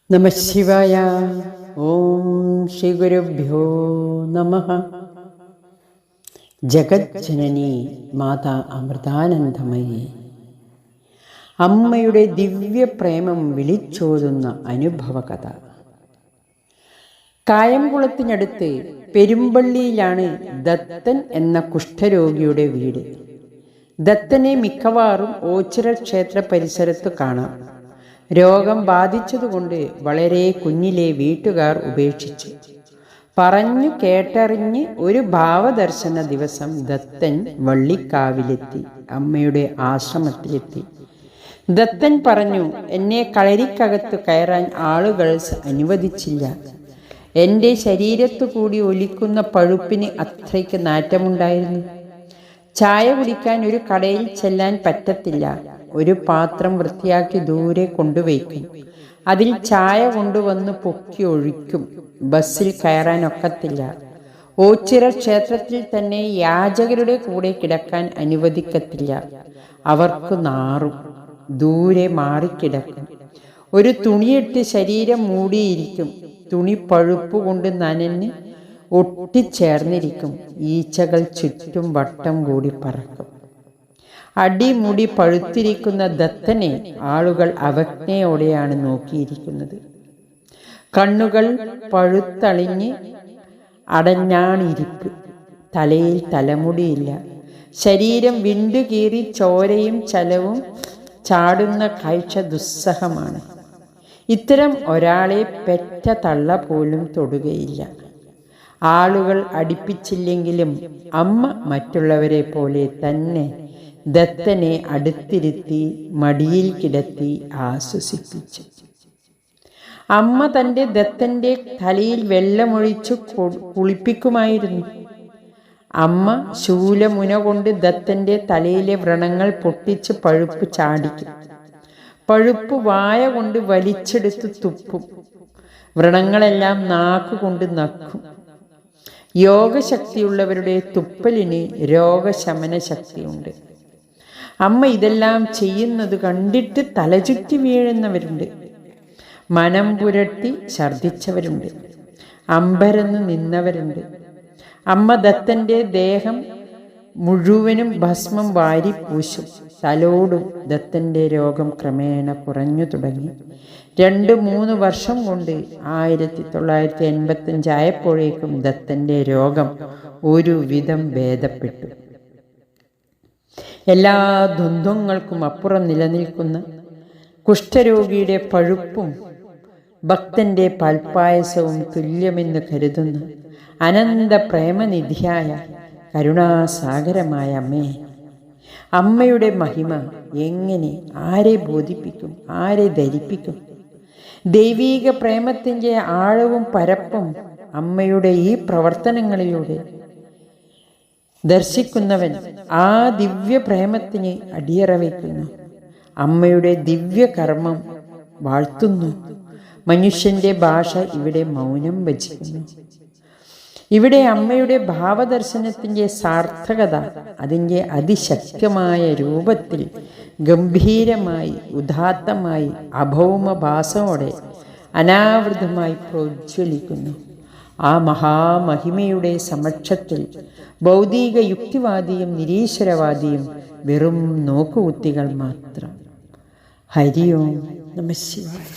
നമഃ ശിവായ. ഓം ശ്രീ ഗുരുഭ്യോ നമഃ. ജഗജ്ജനനി മാതാ അമൃതാനന്ദമയി. അമ്മയുടെ ദിവ്യപ്രേമം വിളിച്ചോതുന്ന അനുഭവകഥ. കായംകുളത്തിനടുത്ത് പെരുമ്പള്ളിയിലാണ് ദത്തൻ എന്ന കുഷ്ഠരോഗിയുടെ വീട്. ദത്തനെ മിക്കവാറും ഓച്ചിറ ക്ഷേത്ര പരിസരത്ത് കാണാം. രോഗം ബാധിച്ചതുകൊണ്ട് വളരെ കുഞ്ഞിലെ വീട്ടുകാർ ഉപേക്ഷിച്ചു. പറഞ്ഞു കേട്ടറിഞ്ഞ് ഒരു ഭാവദർശന ദിവസം ദത്തൻ വള്ളിക്കാവിലെത്തി, അമ്മയുടെ ആശ്രമത്തിലെത്തി. ദത്തൻ പറഞ്ഞു, എന്നെ കളരിക്കകത്ത് കയറാൻ ആളുകൾ അനുവദിച്ചില്ല. എൻ്റെ ശരീരത്തു കൂടി ഒലിക്കുന്ന പഴുപ്പിന് അത്രയ്ക്ക് നാറ്റമുണ്ടായിരുന്നു. ചായ കുടിക്കാൻ ഒരു കടയിൽ ചെല്ലാൻ പറ്റത്തില്ല. ഒരു പാത്രം വൃത്തിയാക്കി ദൂരെ കൊണ്ടുവയ്ക്കും. അതിൽ ചായ കൊണ്ടുവന്ന് പൊക്കി ഒഴിക്കും. ബസ്സിൽ കയറാനൊക്കത്തില്ല. ഓച്ചിറ ക്ഷേത്രത്തിൽ തന്നെ യാചകരുടെ കൂടെ കിടക്കാൻ അനുവദിക്കത്തില്ല. അവർക്ക് നാറും. ദൂരെ മാറിക്കിടക്കും. ഒരു തുണിയിട്ട് ശരീരം മൂടിയിരിക്കും. തുണി പഴുപ്പ് കൊണ്ട് നനഞ്ഞ് ഒട്ടിച്ചേർന്നിരിക്കും. ഈച്ചകൾ ചുറ്റും വട്ടം കൂടി പറക്കും. അടിമുടി പഴുത്തിരിക്കുന്ന ദത്തനെ ആളുകൾ അവജ്ഞയോടെയാണ് നോക്കിയിരിക്കുന്നത്. കണ്ണുകൾ പഴുത്തളിഞ്ഞ് അടഞ്ഞാണിരിപ്പ്. തലയിൽ തലമുടിയില്ല. ശരീരം വിണ്ടുകീറി ചോരയും ചലവും ചാടുന്ന കാഴ്ച ദുസ്സഹമാണ്. ഇത്തരം ഒരാളെ പെറ്റ തള്ള പോലും തൊടുകയില്ല. ആളുകൾ അടുപ്പിച്ചില്ലെങ്കിലും അമ്മ മറ്റുള്ളവരെ പോലെ തന്നെ ദത്തനെ അടുത്തിരുത്തി മടിയിൽ കിടത്തി ആശ്വസിപ്പിച്ചു. അമ്മ തൻ്റെ ദത്തൻ്റെ തലയിൽ വെള്ളമൊഴിച്ചു കുളിപ്പിക്കുമായിരുന്നു. അമ്മ ശൂലമുന കൊണ്ട് ദത്തൻ്റെ തലയിലെ വ്രണങ്ങൾ പൊട്ടിച്ച് പഴുപ്പ് ചാടിക്കും. പഴുപ്പ് വായ കൊണ്ട് വലിച്ചെടുത്ത് തുപ്പും. വ്രണങ്ങളെല്ലാം നാക്കുകൊണ്ട് നക്കും. യോഗശക്തിയുള്ളവരുടെ തുപ്പലിന് രോഗശമന ശക്തിയുണ്ട്. അമ്മ ഇതെല്ലാം ചെയ്യുന്നത് കണ്ടിട്ട് തലചുറ്റി വീഴുന്നവരുണ്ട്. മനം പുരട്ടി ഛർദിച്ചവരുണ്ട്. അമ്പരന്ന് നിന്നവരുണ്ട്. അമ്മ ദത്തൻ്റെ ദേഹം മുഴുവനും ഭസ്മം വാരി പൂശും. തലോടും. ദത്തൻ്റെ രോഗം ക്രമേണ കുറഞ്ഞു തുടങ്ങി. 2-3 വർഷം കൊണ്ട് 1985 ആയപ്പോഴേക്കും ദത്തൻ്റെ രോഗം ഒരുവിധം ഭേദപ്പെട്ടു. എല്ലാ ദ്വന്ദ്വങ്ങൾക്കും അപ്പുറം നിലനിൽക്കുന്ന കുഷ്ഠരോഗിയുടെ പഴുപ്പും ഭക്തൻ്റെ പാൽപ്പായസവും തുല്യമെന്ന് കരുതുന്ന അനന്ത പ്രേമനിധിയായ കരുണാസാഗരമായ അമ്മേ, അമ്മയുടെ മഹിമ എങ്ങനെ ആരെ ബോധിപ്പിക്കും, ആരെ ധരിപ്പിക്കും? ദൈവീക പ്രേമത്തിൻ്റെ ആഴവും പരപ്പും അമ്മയുടെ ഈ പ്രവർത്തനങ്ങളിലൂടെ ദർശിക്കുന്നവൻ ആ ദിവ്യ പ്രേമത്തിന് അടിയറ വയ്ക്കുന്നു. അമ്മയുടെ ദിവ്യകർമ്മം വാഴ്ത്തുന്നു. മനുഷ്യൻ്റെ ഭാഷ ഇവിടെ മൗനം ഭജിക്കുന്നു. ഇവിടെ അമ്മയുടെ ഭാവദർശനത്തിൻ്റെ സാർത്ഥകത അതിൻ്റെ അതിശക്തമായ രൂപത്തിൽ ഗംഭീരമായി, ഉദാത്തമായി, അഭൗമഭാസോടെ അനാവൃതമായി പ്രോജ്വലിക്കുന്നു. ആ മഹാമഹിമയുടെ സമക്ഷത്തിൽ ഭൗതിക യുക്തിവാദിയും നിരീശ്വരവാദിയും വെറും നോക്കുകുത്തികൾ മാത്രം. ഹരി ഓം നമഃ ശിവായ.